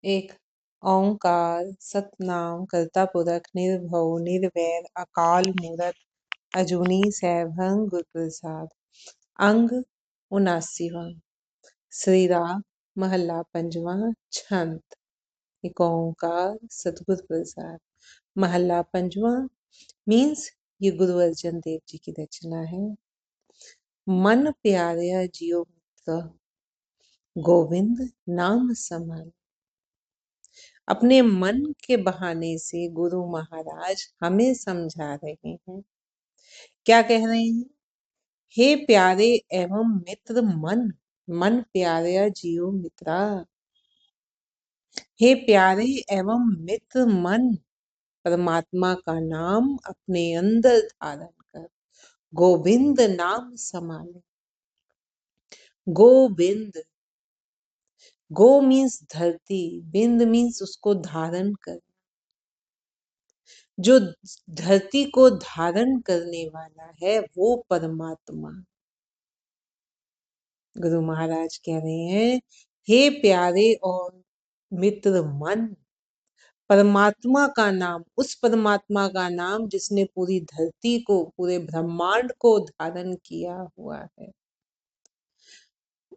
एक ओंकार सतनाम करता पुरख निर्भव निर्वैर अकाल मूरत अजूनी सैभं गुर प्रसाद। अंग 79वां। श्री राग महला पंजवा। छंद एक ओंकार सतगुर प्रसाद। महला पंजवा मीन्स ये गुरु अर्जन देव जी की रचना है। मन प्यारे जियो मित्र गोविंद नाम समान। अपने मन के बहाने से गुरु महाराज हमें समझा रहे हैं। क्या कह रहे हैं? हे प्यारे एवं मित्र मन, मन प्यारे जियो मित्रा। हे प्यारे एवं मित्र मन, परमात्मा का नाम अपने अंदर धारण कर गोविंद नाम समाने। गोविंद, गो मीन्स धरती, बिंद मीन्स उसको धारण कर। जो धरती को धारण करने वाला है वो परमात्मा। गुरु महाराज कह रहे हैं, हे प्यारे और मित्र मन, परमात्मा का नाम, उस परमात्मा का नाम जिसने पूरी धरती को, पूरे ब्रह्मांड को धारण किया हुआ है,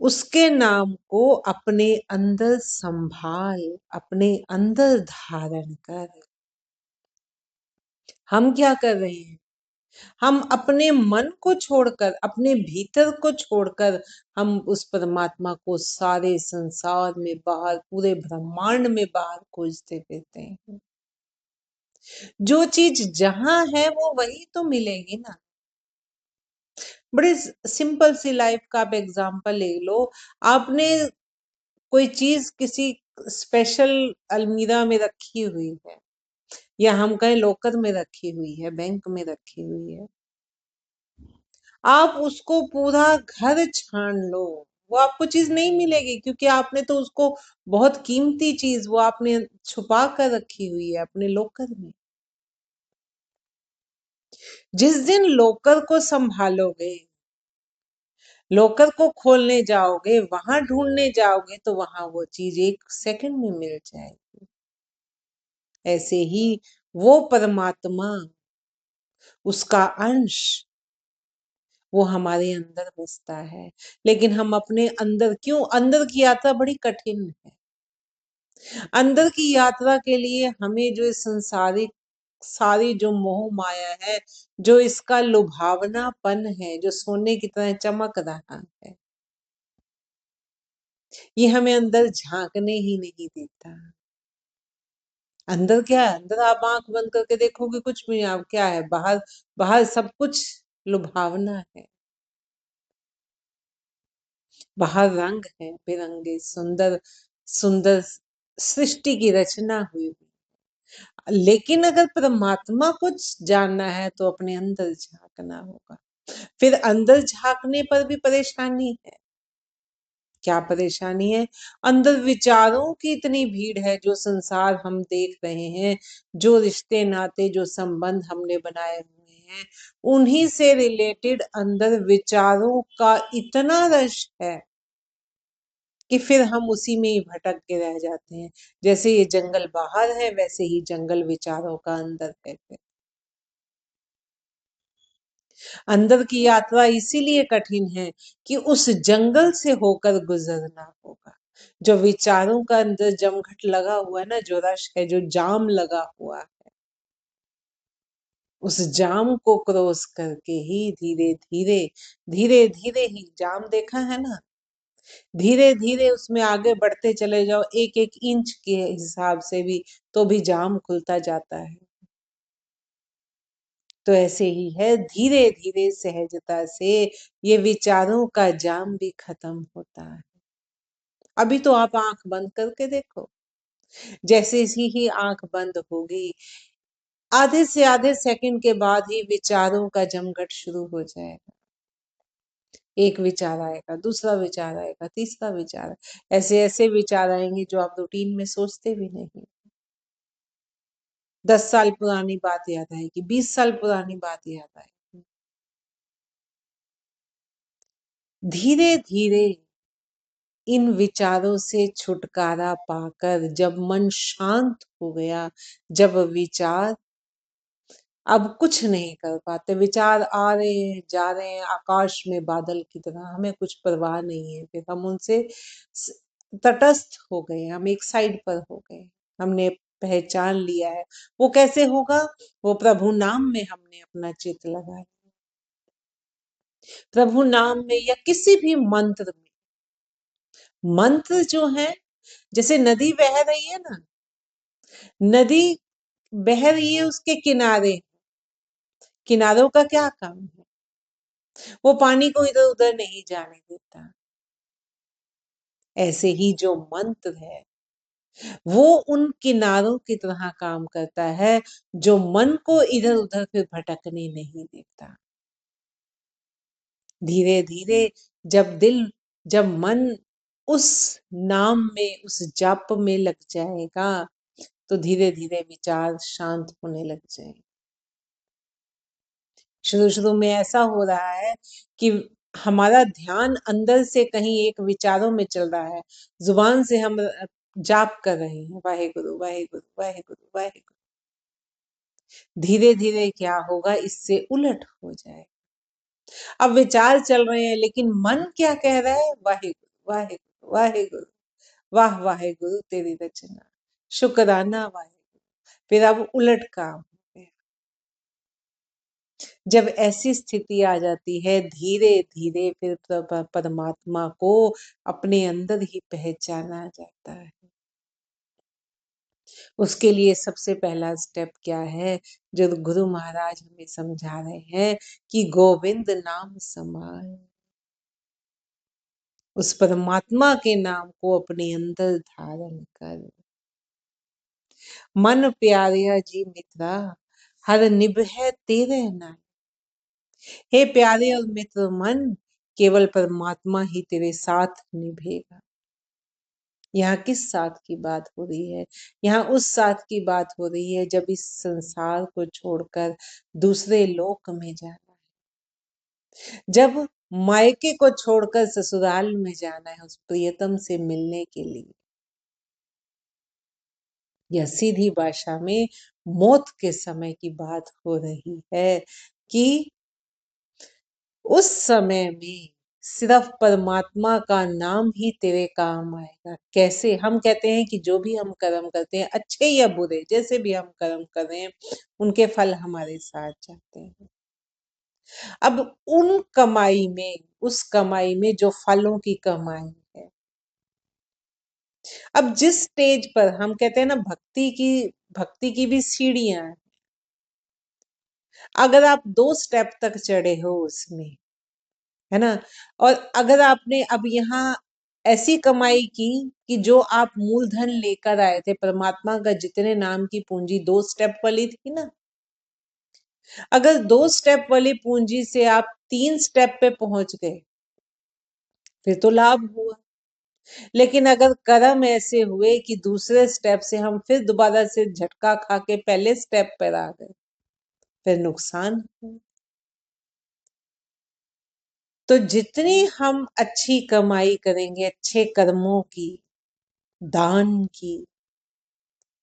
उसके नाम को अपने अंदर संभाल, अपने अंदर धारण कर। हम क्या कर रहे हैं? हम अपने मन को छोड़कर, अपने भीतर को छोड़कर हम उस परमात्मा को सारे संसार में बाहर, पूरे ब्रह्मांड में बाहर खोजते फिरते हैं। जो चीज जहां है वो वही तो मिलेगी ना। बड़े सिंपल सी लाइफ का आप एग्जांपल ले लो। आपने कोई चीज किसी स्पेशल अलमीरा में रखी हुई है, या हम कहें लॉकर में रखी हुई है, बैंक में रखी हुई है। आप उसको पूरा घर छान लो, वो आपको चीज नहीं मिलेगी, क्योंकि आपने तो उसको, बहुत कीमती चीज वो आपने छुपा कर रखी हुई है अपने लॉकर में। जिस दिन लॉकर को संभालोगे, लॉकर को खोलने जाओगे, वहां ढूंढने जाओगे, तो वहां वो चीज एक सेकंड में मिल जाएगी। ऐसे ही वो परमात्मा, उसका अंश, वो हमारे अंदर बसता है। लेकिन हम अपने अंदर, क्यों अंदर की यात्रा बड़ी कठिन है। अंदर की यात्रा के लिए हमें जो संसारिक सारी जो मोह माया है, जो इसका लुभावनापन है, जो सोने की तरह चमक रहा है, ये हमें अंदर झांकने ही नहीं देता। अंदर क्या है? अंदर आप आंख बंद करके देखोगे कुछ भी, आप क्या है, बाहर, बाहर सब कुछ लुभावना है। बाहर रंग है बिरंगे, सुंदर सुंदर सृष्टि की रचना हुई। लेकिन अगर परमात्मा को जानना है तो अपने अंदर झांकना होगा। फिर अंदर झांकने पर भी परेशानी है। क्या परेशानी है? अंदर विचारों की इतनी भीड़ है, जो संसार हम देख रहे हैं, जो रिश्ते नाते, जो संबंध हमने बनाए हुए हैं, उन्हीं से रिलेटेड अंदर विचारों का इतना रश है कि फिर हम उसी में ही भटक के रह जाते हैं। जैसे ये जंगल बाहर है, वैसे ही जंगल विचारों का अंदर है। फिर अंदर की यात्रा इसीलिए कठिन है कि उस जंगल से होकर गुजरना होगा। जो विचारों का अंदर जमघट लगा हुआ है ना, जो रश है, जो जाम लगा हुआ है, उस जाम को क्रॉस करके ही धीरे धीरे, धीरे धीरे ही, जाम देखा है ना, धीरे धीरे उसमें आगे बढ़ते चले जाओ, एक एक इंच के हिसाब से भी, तो भी जाम खुलता जाता है। तो ऐसे ही है, धीरे धीरे सहजता से ये विचारों का जाम भी खत्म होता है। अभी तो आप आंख बंद करके देखो, जैसे ही आंख बंद होगी, आधे से आधे सेकंड के बाद ही विचारों का जमघट शुरू हो जाएगा। एक विचार आएगा, दूसरा विचार आएगा, तीसरा विचार, ऐसे ऐसे विचार आएंगे जो आप रूटीन में सोचते भी नहीं। 10 साल पुरानी बात याद आएगी, 20 साल पुरानी बात याद आएगी। धीरे धीरे इन विचारों से छुटकारा पाकर जब मन शांत हो गया, जब विचार अब कुछ नहीं कर पाते, विचार आ रहे हैं जा रहे हैं आकाश में बादल की तरह, हमें कुछ परवाह नहीं है, फिर हम उनसे तटस्थ हो गए, हम एक साइड पर हो गए, हमने पहचान लिया है। वो कैसे होगा? वो प्रभु नाम में हमने अपना चित्त लगाया, प्रभु नाम में या किसी भी मंत्र में। मंत्र जो है, जैसे नदी बह रही है ना, नदी बह रही है, उसके किनारे, किनारों का क्या काम है? वो पानी को इधर उधर नहीं जाने देता। ऐसे ही जो मंत्र है वो उन किनारों की तरह काम करता है, जो मन को इधर उधर फिर भटकने नहीं देता। धीरे धीरे जब मन उस नाम में, उस जाप में लग जाएगा, तो धीरे धीरे विचार शांत होने लग जाएंगे। शुरू शुरू में ऐसा हो रहा है कि हमारा ध्यान अंदर से कहीं एक विचारों में चल रहा है, जुबान से हम जाप कर रहे हैं, वाहेगुरु वाहेगुरु वाहेगुरु वाहेगुरु। धीरे धीरे क्या होगा, इससे उलट हो जाए। अब विचार चल रहे हैं लेकिन मन क्या कह रहा है? वाहेगुरु वाहेगुरु वाहेगुरु, वाह वाहेगुरु तेरी रचना, शुक्राना वाहेगुरु। फिर अब उलट काम हो गया। जब ऐसी स्थिति आ जाती है, धीरे धीरे फिर परमात्मा को अपने अंदर ही पहचाना जाता है। उसके लिए सबसे पहला स्टेप क्या है, जो गुरु महाराज हमें समझा रहे हैं कि गोविंद नाम समाए, उस परमात्मा के नाम को अपने अंदर धारण कर। मन प्यारे जी मित्रा, हर निभै तेरे नाम। हे प्यारे और मित्र मन, केवल परमात्मा ही तेरे साथ निभेगा। यहाँ किस साथ की बात हो रही है? यहाँ उस साथ की बात हो रही है जब इस संसार को छोड़कर दूसरे लोक में जाना है, जब मायके को छोड़कर ससुराल में जाना है उस प्रियतम से मिलने के लिए। यह सीधी भाषा में मौत के समय की बात हो रही है कि उस समय में सिर्फ परमात्मा का नाम ही तेरे काम आएगा। कैसे? हम कहते हैं कि जो भी हम कर्म करते हैं, अच्छे या बुरे, जैसे भी हम कर्म कर रहे हैं, उनके फल हमारे साथ जाते हैं। अब उन कमाई में, उस कमाई में जो फलों की कमाई है, अब जिस स्टेज पर हम कहते हैं ना, भक्ति की भी सीढ़ियां हैं। अगर आप 2 स्टेप तक चढ़े हो उसमें, है ना, और अगर आपने अब यहाँ ऐसी कमाई की कि जो आप मूलधन लेकर आए थे, परमात्मा का जितने नाम की पूंजी 2 स्टेप वाली थी ना, अगर 2 स्टेप वाली पूंजी से आप 3 स्टेप पे पहुंच गए, फिर तो लाभ हुआ। लेकिन अगर कर्म ऐसे हुए कि दूसरे स्टेप से हम फिर दोबारा से झटका खा के पहले स्टेप पर आ गए, फिर नुकसान हुआ। तो जितनी हम अच्छी कमाई करेंगे, अच्छे कर्मों की, दान की,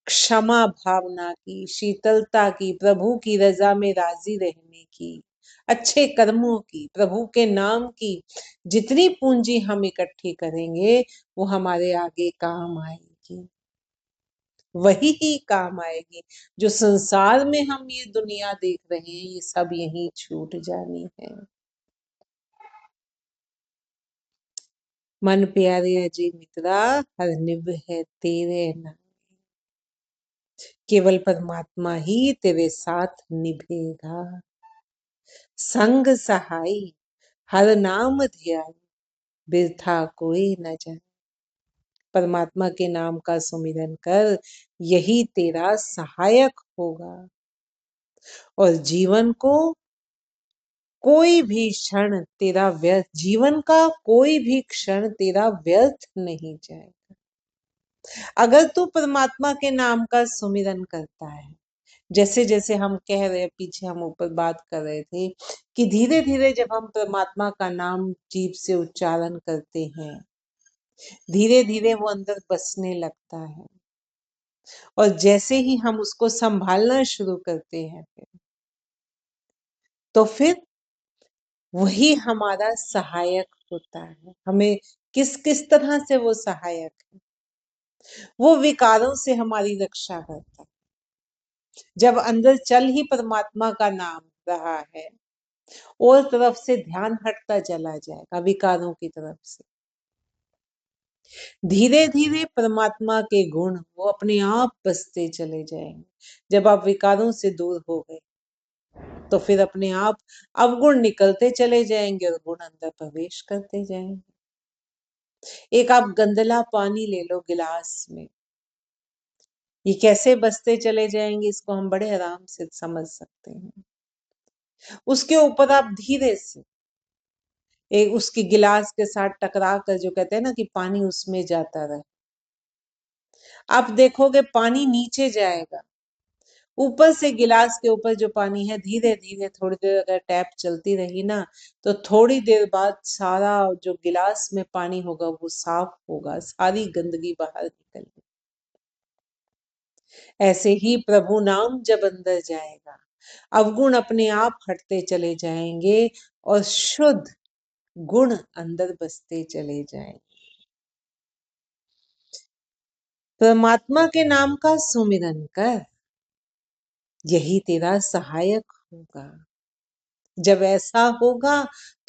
क्षमा भावना की, शीतलता की, प्रभु की रजा में राजी रहने की, अच्छे कर्मों की, प्रभु के नाम की, जितनी पूंजी हम इकट्ठी करेंगे वो हमारे आगे काम आएगी। वही ही काम आएगी। जो संसार में हम ये दुनिया देख रहे हैं, ये सब यहीं छूट जानी है। मन प्यारे अजी मित्रा, हर निभ है तेरे नाम, केवल परमात्मा ही तेरे साथ निभेगा। संग सहाई हर नाम ध्यान, बिरथा कोई न जाए। परमात्मा के नाम का सुमिरन कर, यही तेरा सहायक होगा और जीवन को कोई भी क्षण तेरा व्यर्थ, जीवन का कोई भी क्षण तेरा व्यर्थ नहीं जाएगा। अगर तू परमात्मा के नाम का सुमिरन करता है, जैसे जैसे हम कह रहे, पीछे हम ऊपर बात कर रहे थे कि धीरे धीरे जब हम परमात्मा का नाम जीभ से उच्चारण करते हैं, धीरे धीरे वो अंदर बसने लगता है, और जैसे ही हम उसको संभालना शुरू करते हैं तो फिर वही हमारा सहायक होता है। हमें किस किस तरह से वो सहायक है? वो विकारों से हमारी रक्षा करता है। जब अंदर चल ही परमात्मा का नाम रहा है, और तरफ से ध्यान हटता चला जाएगा विकारों की तरफ से, धीरे धीरे परमात्मा के गुण वो अपने आप बसते चले जाएंगे। जब आप विकारों से दूर हो गए तो फिर अपने आप अवगुण निकलते चले जाएंगे और गुण अंदर प्रवेश करते जाएंगे। एक आप गंदला पानी ले लो गिलास में, ये कैसे बसते चले जाएंगे, इसको हम बड़े आराम से समझ सकते हैं। उसके ऊपर आप धीरे से एक उसके गिलास के साथ टकरा कर, जो कहते हैं ना कि पानी उसमें जाता रहे, आप देखोगे पानी नीचे जाएगा। ऊपर से गिलास के ऊपर जो पानी है, धीरे धीरे थोड़ी देर अगर टैप चलती रही ना, तो थोड़ी देर बाद सारा जो गिलास में पानी होगा वो साफ होगा, सारी गंदगी बाहर निकलेगी। ऐसे ही प्रभु नाम जब अंदर जाएगा, अवगुण अपने आप हटते चले जाएंगे और शुद्ध गुण अंदर बसते चले जाएंगे। परमात्मा के नाम का सुमिरन कर, यही तेरा सहायक होगा। जब ऐसा होगा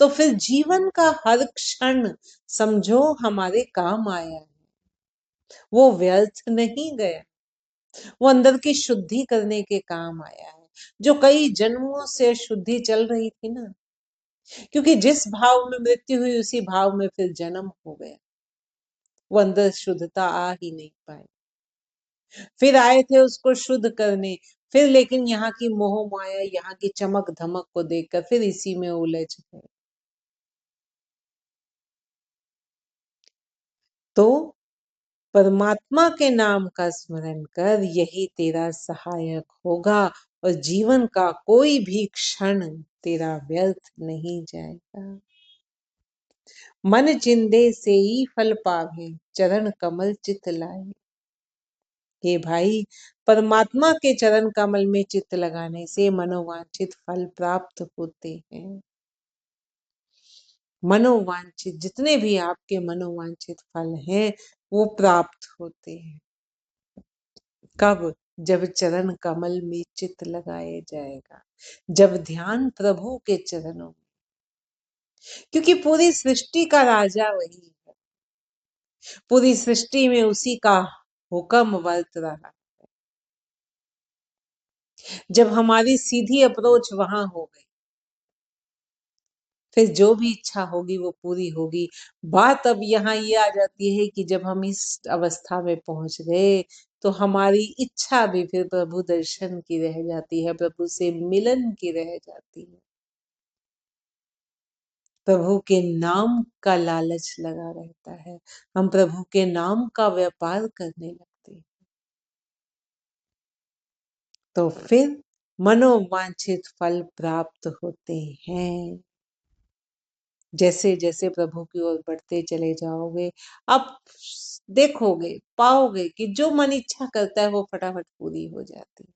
तो फिर जीवन का हर क्षण समझो हमारे काम आया है, वो व्यर्थ नहीं गया, वो अंदर की शुद्धि करने के काम आया है। जो कई जन्मों से शुद्धि चल रही थी ना, क्योंकि जिस भाव में मृत्यु हुई उसी भाव में फिर जन्म हो गया, वो अंदर शुद्धता आ ही नहीं पाई। फिर आए थे उसको शुद्ध करने, फिर लेकिन यहाँ की मोह माया, यहाँ की चमक धमक को देखकर फिर इसी में उलझ गए। तो परमात्मा के नाम का स्मरण कर, यही तेरा सहायक होगा और जीवन का कोई भी क्षण तेरा व्यर्थ नहीं जाएगा। मन चिंदे से ही फल पावे, चरण कमल चित लाए। हे भाई, परमात्मा के चरण कमल में चित्त लगाने से मनोवांछित फल प्राप्त होते हैं। मनोवांछित जितने भी आपके मनोवांछित फल हैं वो प्राप्त होते हैं। कब? जब चरण कमल में चित्त लगाए जाएगा, जब ध्यान प्रभु के चरणों में, क्योंकि पूरी सृष्टि का राजा वही है, पूरी सृष्टि में उसी का हुक्म वर्त रहा। जब हमारी सीधी अप्रोच वहां हो गई, फिर जो भी इच्छा होगी वो पूरी होगी। बात अब यहाँ ये आ जाती है कि जब हम इस अवस्था में पहुंच गए तो हमारी इच्छा भी फिर प्रभु दर्शन की रह जाती है, प्रभु से मिलन की रह जाती है, प्रभु के नाम का लालच लगा रहता है, हम प्रभु के नाम का व्यापार करने लगते हैं। तो फिर मनोवांछित फल प्राप्त होते हैं। जैसे जैसे प्रभु की ओर बढ़ते चले जाओगे, अब देखोगे, पाओगे कि जो मन इच्छा करता है वो फटाफट पूरी हो जाती है।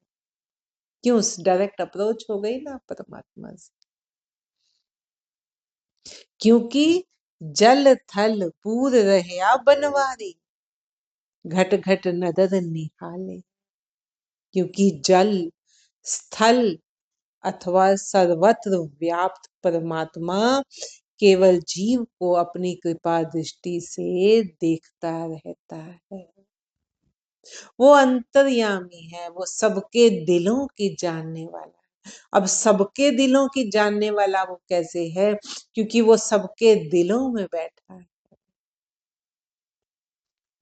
क्यों? डायरेक्ट अप्रोच हो गई ना परमात्मा से। क्योंकि जल थल पूर रहे बनवारी, घट घट नदर निहाले। क्योंकि जल, स्थल अथवा सर्वत्र व्याप्त परमात्मा केवल जीव को अपनी कृपा दृष्टि से देखता रहता है। वो अंतर्यामी है, वो सबके दिलों की जानने वाला है। अब सबके दिलों की जानने वाला वो कैसे है? क्योंकि वो सबके दिलों में बैठा है।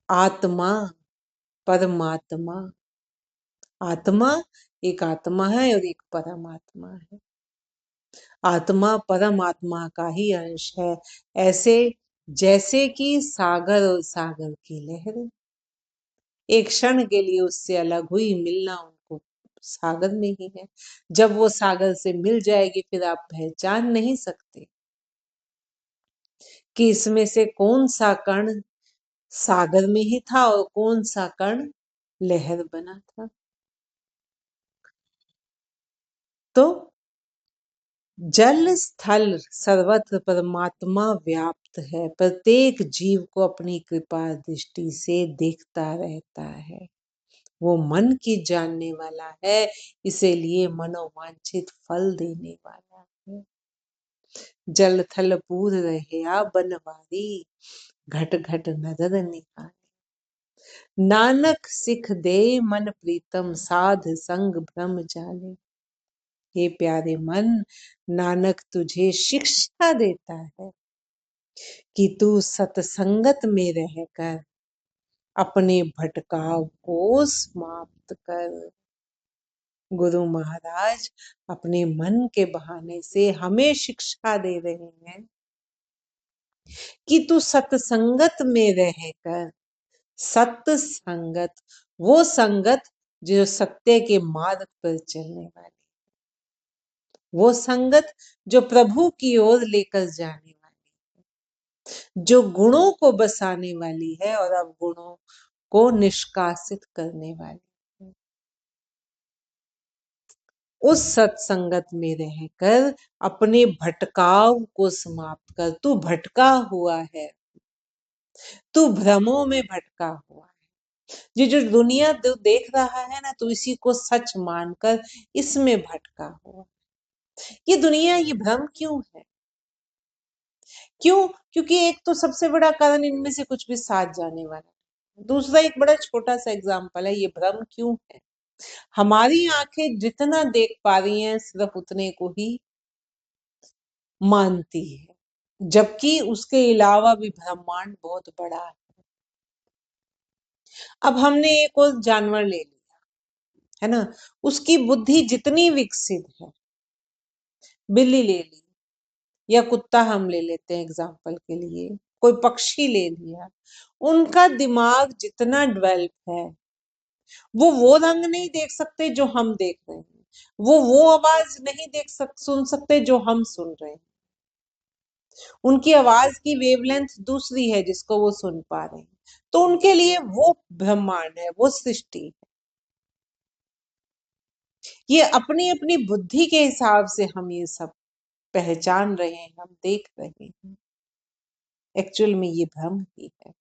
आत्मा, परमात्मा, आत्मा एक आत्मा है और एक परमात्मा है। आत्मा परमात्मा का ही अंश है। ऐसे जैसे कि सागर और सागर की लहर एक क्षण के लिए उससे अलग हुई, मिलना उनको सागर में ही है। जब वो सागर से मिल जाएगी फिर आप पहचान नहीं सकते कि इसमें से कौन सा कण सागर में ही था और कौन सा कण लहर बना था। तो जल स्थल सर्वत्र परमात्मा व्याप्त है, प्रत्येक जीव को अपनी कृपा दृष्टि से देखता रहता है। वो मन की जानने वाला है, इसीलिए मनोवांछित फल देने वाला है। जल थल पूर रहे आ बनवारी, घट घट नजर निहारे। नानक सिख दे मन प्रीतम, साध संग ब्रह्म जाले। हे प्यारे मन, नानक तुझे शिक्षा देता है कि तू सत्संगत में रहकर अपने भटकाव को समाप्त कर। गुरु महाराज अपने मन के बहाने से हमें शिक्षा दे रहे हैं कि तू सत्संगत में रहकर, सत्य संगत, वो संगत जो सत्य के मार्ग पर चलने वाली, वो संगत जो प्रभु की ओर लेकर जाने वाली, जो गुणों को बसाने वाली है और अब गुणों को निष्कासित करने वाली है। उस सत्संगत में रहकर अपने भटकाव को समाप्त कर। तू भटका हुआ है, तू भ्रमों में भटका हुआ है। ये जो दुनिया देख रहा है ना, तू इसी को सच मानकर इसमें भटका हुआ। ये दुनिया, ये भ्रम क्यों है? क्यों? क्योंकि एक तो सबसे बड़ा कारण इनमें से कुछ भी साथ जाने वाला है। दूसरा एक बड़ा छोटा सा एग्जाम्पल है, ये भ्रम क्यों है? हमारी आंखें जितना देख पा रही हैं सिर्फ उतने को ही मानती है, जबकि उसके अलावा भी ब्रह्मांड बहुत बड़ा है। अब हमने एक और जानवर ले लिया है ना, उसकी बुद्धि जितनी विकसित है, बिल्ली ले ली या कुत्ता हम ले लेते हैं एग्जाम्पल के लिए, कोई पक्षी ले लिया, उनका दिमाग जितना डेवलप है, वो रंग नहीं देख सकते जो हम देख रहे हैं, वो आवाज नहीं सुन सकते जो हम सुन रहे हैं। उनकी आवाज की वेवलेंथ दूसरी है जिसको वो सुन पा रहे हैं। तो उनके लिए वो ब्रह्मांड है, वो सृष्टि है। ये अपनी अपनी बुद्धि के हिसाब से हम ये सब पहचान रहे हैं, हम देख रहे हैं। एक्चुअल में ये भ्रम ही है।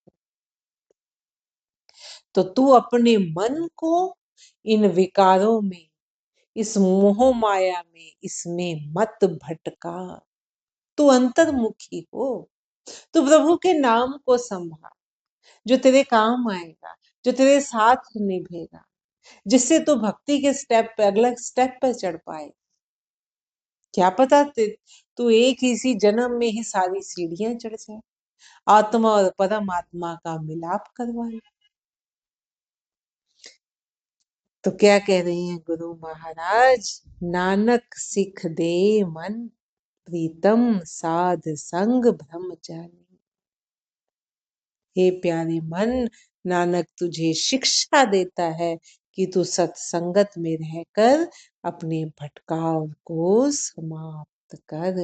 तो तू अपने मन को इन विकारों में, इस मोह माया में, इसमें मत भटका। तू अंतर्मुखी हो, तू प्रभु के नाम को संभाल, जो तेरे काम आएगा, जो तेरे साथ निभेगा, जिससे तू भक्ति के स्टेप पे, अगला स्टेप पर चढ़ पाए। क्या पता तू एक ही इसी जन्म में ही सारी सीढ़ियां चढ़ जाए, आत्मा और परमात्मा का मिलाप करवाए। तो क्या कह रही हैं गुरु महाराज? नानक सिख दे मन प्रीतम, साध संग ब्रह्मचारी। हे प्यारे मन, नानक तुझे शिक्षा देता है कि तू सत्संगत में रहकर अपने भटकाव को समाप्त कर।